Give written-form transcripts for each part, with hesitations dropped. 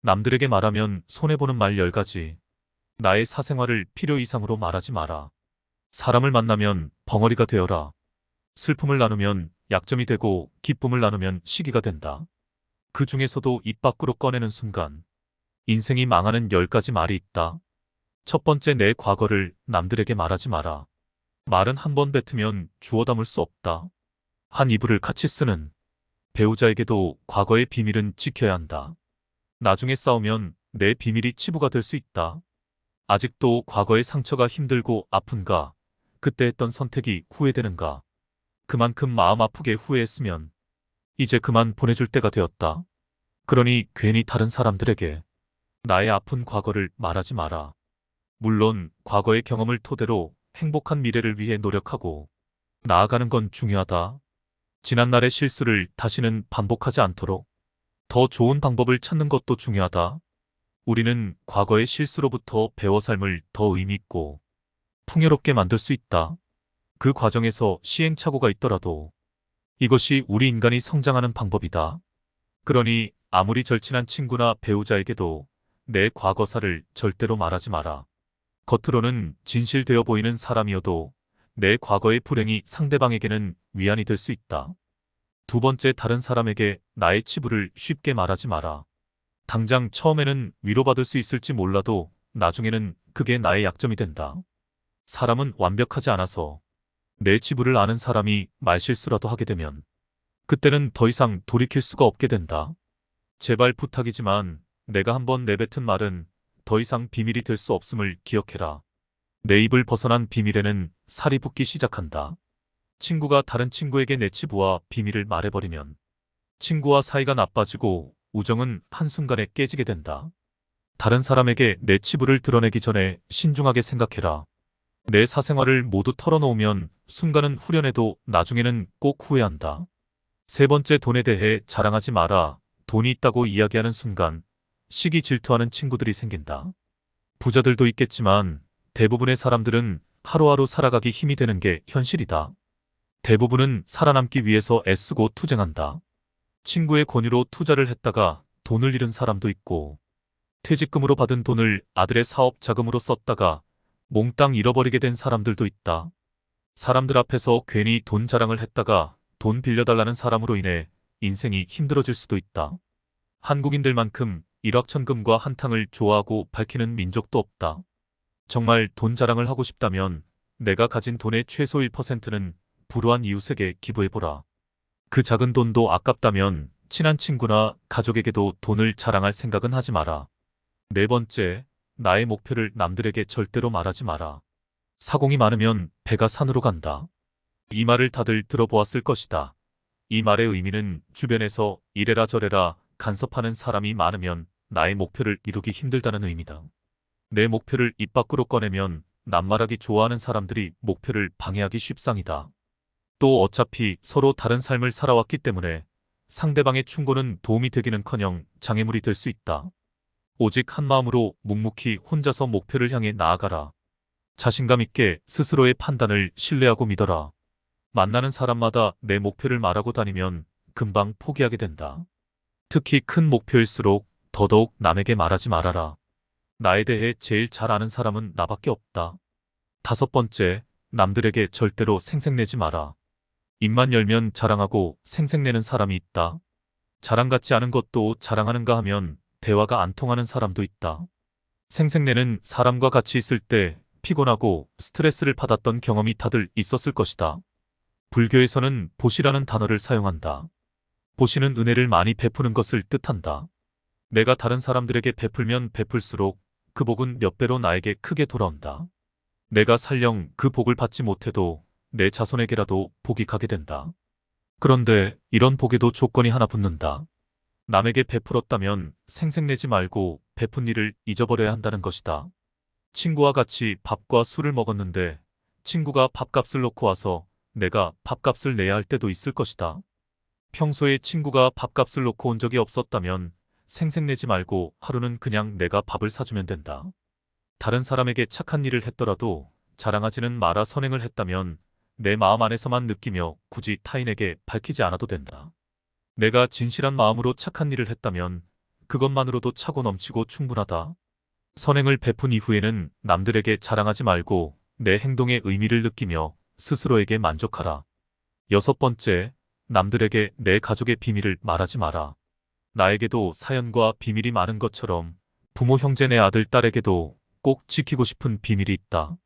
남들에게 말하면 손해보는 말 10가지. 나의 사생활을 필요 이상으로 말하지 마라. 사람을 만나면 벙어리가 되어라. 슬픔을 나누면 약점이 되고 기쁨을 나누면 시기가 된다. 그 중에서도 입 밖으로 꺼내는 순간 인생이 망하는 10가지 말이 있다. 첫 번째, 내 과거를 남들에게 말하지 마라. 말은 한 번 뱉으면 주워 담을 수 없다. 한 이불을 같이 쓰는 배우자에게도 과거의 비밀은 지켜야 한다. 나중에 싸우면 내 비밀이 치부가 될 수 있다. 아직도 과거의 상처가 힘들고 아픈가? 그때 했던 선택이 후회되는가? 그만큼 마음 아프게 후회했으면 이제 그만 보내줄 때가 되었다. 그러니 괜히 다른 사람들에게 나의 아픈 과거를 말하지 마라. 물론 과거의 경험을 토대로 행복한 미래를 위해 노력하고 나아가는 건 중요하다. 지난날의 실수를 다시는 반복하지 않도록 더 좋은 방법을 찾는 것도 중요하다. 우리는 과거의 실수로부터 배워 삶을 더 의미 있고 풍요롭게 만들 수 있다. 그 과정에서 시행착오가 있더라도 이것이 우리 인간이 성장하는 방법이다. 그러니 아무리 절친한 친구나 배우자에게도 내 과거사를 절대로 말하지 마라. 겉으로는 진실되어 보이는 사람이어도 내 과거의 불행이 상대방에게는 위안이 될 수 있다. 두 번째, 다른 사람에게 나의 치부를 쉽게 말하지 마라. 당장 처음에는 위로받을 수 있을지 몰라도 나중에는 그게 나의 약점이 된다. 사람은 완벽하지 않아서 내 치부를 아는 사람이 말실수라도 하게 되면 그때는 더 이상 돌이킬 수가 없게 된다. 제발 부탁이지만 내가 한번 내뱉은 말은 더 이상 비밀이 될 수 없음을 기억해라. 내 입을 벗어난 비밀에는 살이 붙기 시작한다. 친구가 다른 친구에게 내 치부와 비밀을 말해버리면 친구와 사이가 나빠지고 우정은 한순간에 깨지게 된다. 다른 사람에게 내 치부를 드러내기 전에 신중하게 생각해라. 내 사생활을 모두 털어놓으면 순간은 후련해도 나중에는 꼭 후회한다. 세 번째, 돈에 대해 자랑하지 마라. 돈이 있다고 이야기하는 순간 시기 질투하는 친구들이 생긴다. 부자들도 있겠지만 대부분의 사람들은 하루하루 살아가기 힘이 되는 게 현실이다. 대부분은 살아남기 위해서 애쓰고 투쟁한다. 친구의 권유로 투자를 했다가 돈을 잃은 사람도 있고 퇴직금으로 받은 돈을 아들의 사업 자금으로 썼다가 몽땅 잃어버리게 된 사람들도 있다. 사람들 앞에서 괜히 돈 자랑을 했다가 돈 빌려달라는 사람으로 인해 인생이 힘들어질 수도 있다. 한국인들만큼 일확천금과 한탕을 좋아하고 밝히는 민족도 없다. 정말 돈 자랑을 하고 싶다면 내가 가진 돈의 최소 1%는 불우한 이웃에게 기부해보라. 그 작은 돈도 아깝다면 친한 친구나 가족에게도 돈을 자랑할 생각은 하지 마라. 네 번째, 나의 목표를 남들에게 절대로 말하지 마라. 사공이 많으면 배가 산으로 간다. 이 말을 다들 들어보았을 것이다. 이 말의 의미는 주변에서 이래라 저래라 간섭하는 사람이 많으면 나의 목표를 이루기 힘들다는 의미다. 내 목표를 입 밖으로 꺼내면 낱말하기 좋아하는 사람들이 목표를 방해하기 쉽상이다. 또 어차피 서로 다른 삶을 살아왔기 때문에 상대방의 충고는 도움이 되기는커녕 장애물이 될 수 있다. 오직 한 마음으로 묵묵히 혼자서 목표를 향해 나아가라. 자신감 있게 스스로의 판단을 신뢰하고 믿어라. 만나는 사람마다 내 목표를 말하고 다니면 금방 포기하게 된다. 특히 큰 목표일수록 더더욱 남에게 말하지 말아라. 나에 대해 제일 잘 아는 사람은 나밖에 없다. 다섯 번째, 남들에게 절대로 생색내지 마라. 입만 열면 자랑하고 생색내는 사람이 있다. 자랑 같지 않은 것도 자랑하는가 하면 대화가 안 통하는 사람도 있다. 생색내는 사람과 같이 있을 때 피곤하고 스트레스를 받았던 경험이 다들 있었을 것이다. 불교에서는 보시라는 단어를 사용한다. 보시는 은혜를 많이 베푸는 것을 뜻한다. 내가 다른 사람들에게 베풀면 베풀수록 그 복은 몇 배로 나에게 크게 돌아온다. 내가 설령 그 복을 받지 못해도 내 자손에게라도 복이 가게 된다. 그런데 이런 복에도 조건이 하나 붙는다. 남에게 베풀었다면 생색내지 말고 베푼 일을 잊어버려야 한다는 것이다. 친구와 같이 밥과 술을 먹었는데 친구가 밥값을 놓고 와서 내가 밥값을 내야 할 때도 있을 것이다. 평소에 친구가 밥값을 놓고 온 적이 없었다면 생색내지 말고 하루는 그냥 내가 밥을 사주면 된다. 다른 사람에게 착한 일을 했더라도 자랑하지는 마라. 선행을 했다면 내 마음 안에서만 느끼며 굳이 타인에게 밝히지 않아도 된다. 내가 진실한 마음으로 착한 일을 했다면 그것만으로도 차고 넘치고 충분하다. 선행을 베푼 이후에는 남들에게 자랑하지 말고 내 행동의 의미를 느끼며 스스로에게 만족하라. 6번째, 남들에게 내 가족의 비밀을 말하지 마라. 나에게도 사연과 비밀이 많은 것처럼 부모, 형제, 내 아들, 딸에게도 꼭 지키고 싶은 비밀이 있다.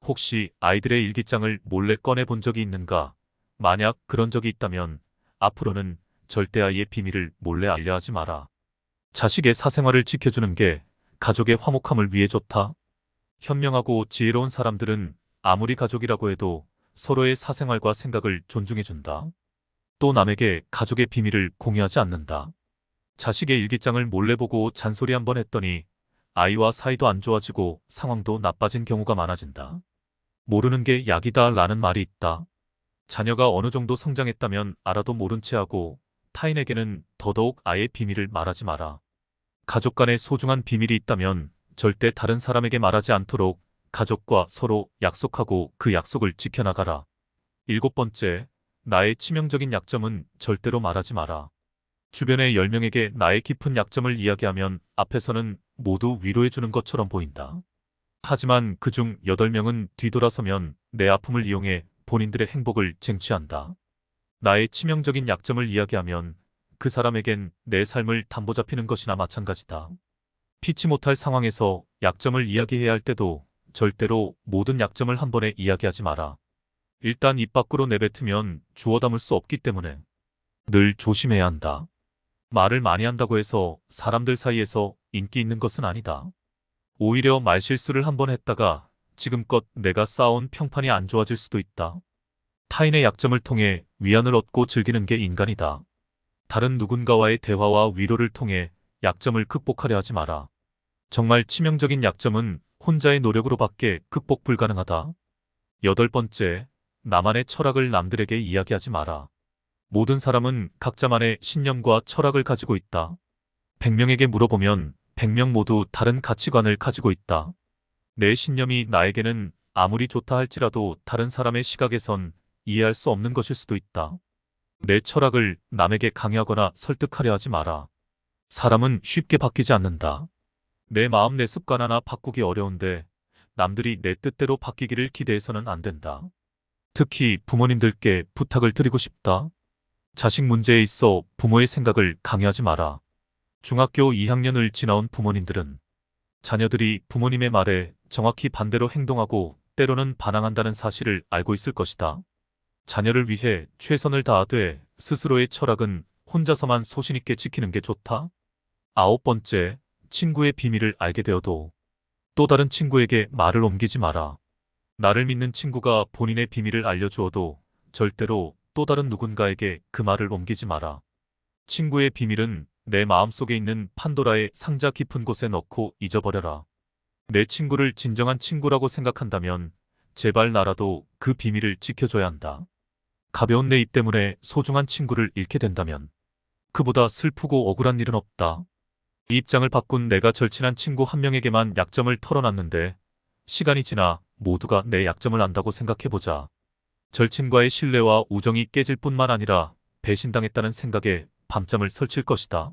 혹시 아이들의 일기장을 몰래 꺼내 본 적이 있는가? 만약 그런 적이 있다면 앞으로는 절대 아이의 비밀을 몰래 알려하지 마라. 자식의 사생활을 지켜주는 게 가족의 화목함을 위해 좋다. 현명하고 지혜로운 사람들은 아무리 가족이라고 해도 서로의 사생활과 생각을 존중해준다. 또 남에게 가족의 비밀을 공유하지 않는다. 자식의 일기장을 몰래 보고 잔소리 한번 했더니 아이와 사이도 안 좋아지고 상황도 나빠진 경우가 많아진다. 모르는 게 약이다 라는 말이 있다. 자녀가 어느 정도 성장했다면 알아도 모른 채 하고 타인에게는 더더욱 아이의 비밀을 말하지 마라. 가족 간에 소중한 비밀이 있다면 절대 다른 사람에게 말하지 않도록 가족과 서로 약속하고 그 약속을 지켜나가라. 7번째, 나의 치명적인 약점은 절대로 말하지 마라. 주변의 10명에게 나의 깊은 약점을 이야기하면 앞에서는 모두 위로해주는 것처럼 보인다. 하지만 그중 8명은 뒤돌아서면 내 아픔을 이용해 본인들의 행복을 쟁취한다. 나의 치명적인 약점을 이야기하면 그 사람에겐 내 삶을 담보 잡히는 것이나 마찬가지다. 피치 못할 상황에서 약점을 이야기해야 할 때도 절대로 모든 약점을 한 번에 이야기하지 마라. 일단 입 밖으로 내뱉으면 주워 담을 수 없기 때문에 늘 조심해야 한다. 말을 많이 한다고 해서 사람들 사이에서 인기 있는 것은 아니다. 오히려 말실수를 한 번 했다가 지금껏 내가 쌓아온 평판이 안 좋아질 수도 있다. 타인의 약점을 통해 위안을 얻고 즐기는 게 인간이다. 다른 누군가와의 대화와 위로를 통해 약점을 극복하려 하지 마라. 정말 치명적인 약점은 혼자의 노력으로밖에 극복 불가능하다. 8번째, 나만의 철학을 남들에게 이야기하지 마라. 모든 사람은 각자만의 신념과 철학을 가지고 있다. 100명에게 물어보면 100명 모두 다른 가치관을 가지고 있다. 내 신념이 나에게는 아무리 좋다 할지라도 다른 사람의 시각에선 이해할 수 없는 것일 수도 있다. 내 철학을 남에게 강요하거나 설득하려 하지 마라. 사람은 쉽게 바뀌지 않는다. 내 마음, 내 습관 하나 바꾸기 어려운데 남들이 내 뜻대로 바뀌기를 기대해서는 안 된다. 특히 부모님들께 부탁을 드리고 싶다. 자식 문제에 있어 부모의 생각을 강요하지 마라. 중학교 2학년을 지나온 부모님들은 자녀들이 부모님의 말에 정확히 반대로 행동하고 때로는 반항한다는 사실을 알고 있을 것이다. 자녀를 위해 최선을 다하되 스스로의 철학은 혼자서만 소신 있게 지키는 게 좋다. 9번째, 친구의 비밀을 알게 되어도 또 다른 친구에게 말을 옮기지 마라. 나를 믿는 친구가 본인의 비밀을 알려주어도 절대로 또 다른 누군가에게 그 말을 옮기지 마라. 친구의 비밀은 내 마음속에 있는 판도라의 상자 깊은 곳에 넣고 잊어버려라. 내 친구를 진정한 친구라고 생각한다면 제발 나라도 그 비밀을 지켜줘야 한다. 가벼운 내 입 때문에 소중한 친구를 잃게 된다면 그보다 슬프고 억울한 일은 없다. 이 입장을 바꾼 내가 절친한 친구 한 명에게만 약점을 털어놨는데 시간이 지나 모두가 내 약점을 안다고 생각해보자. 절친과의 신뢰와 우정이 깨질 뿐만 아니라 배신당했다는 생각에 밤잠을 설칠 것이다.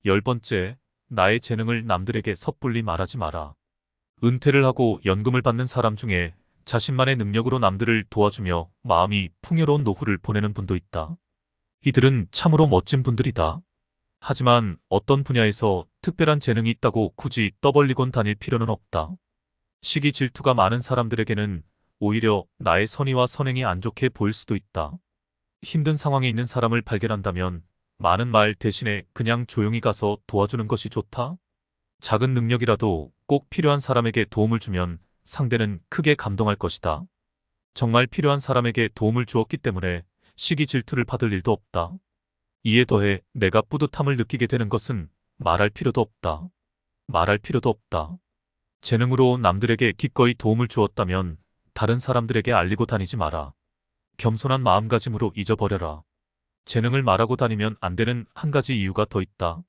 10번째, 나의 재능을 남들에게 섣불리 말하지 마라. 은퇴를 하고 연금을 받는 사람 중에 자신만의 능력으로 남들을 도와주며 마음이 풍요로운 노후를 보내는 분도 있다. 이들은 참으로 멋진 분들이다. 하지만 어떤 분야에서 특별한 재능이 있다고 굳이 떠벌리곤 다닐 필요는 없다. 시기 질투가 많은 사람들에게는 오히려 나의 선의와 선행이 안 좋게 보일 수도 있다. 힘든 상황에 있는 사람을 발견한다면 많은 말 대신에 그냥 조용히 가서 도와주는 것이 좋다. 작은 능력이라도 꼭 필요한 사람에게 도움을 주면 상대는 크게 감동할 것이다. 정말 필요한 사람에게 도움을 주었기 때문에 시기 질투를 받을 일도 없다. 이에 더해 내가 뿌듯함을 느끼게 되는 것은 말할 필요도 없다. 말할 필요도 없다. 재능으로 남들에게 기꺼이 도움을 주었다면 다른 사람들에게 알리고 다니지 마라. 겸손한 마음가짐으로 잊어버려라. 재능을 말하고 다니면 안 되는 한 가지 이유가 더 있다.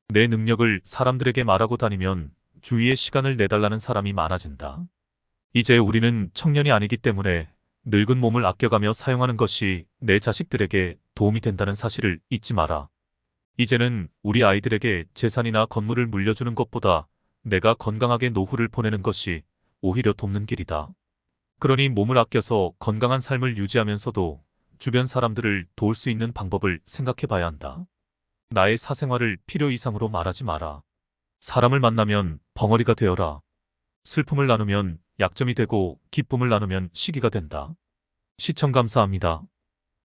내 능력을 사람들에게 말하고 다니면 주위에 시간을 내달라는 사람이 많아진다. 이제 우리는 청년이 아니기 때문에 늙은 몸을 아껴가며 사용하는 것이 내 자식들에게 도움이 된다는 사실을 잊지 마라. 이제는 우리 아이들에게 재산이나 건물을 물려주는 것보다 내가 건강하게 노후를 보내는 것이 오히려 돕는 길이다. 그러니 몸을 아껴서 건강한 삶을 유지하면서도 주변 사람들을 도울 수 있는 방법을 생각해 봐야 한다. 나의 사생활을 필요 이상으로 말하지 마라. 사람을 만나면 벙어리가 되어라. 슬픔을 나누면 약점이 되고 기쁨을 나누면 시기가 된다. 시청 감사합니다.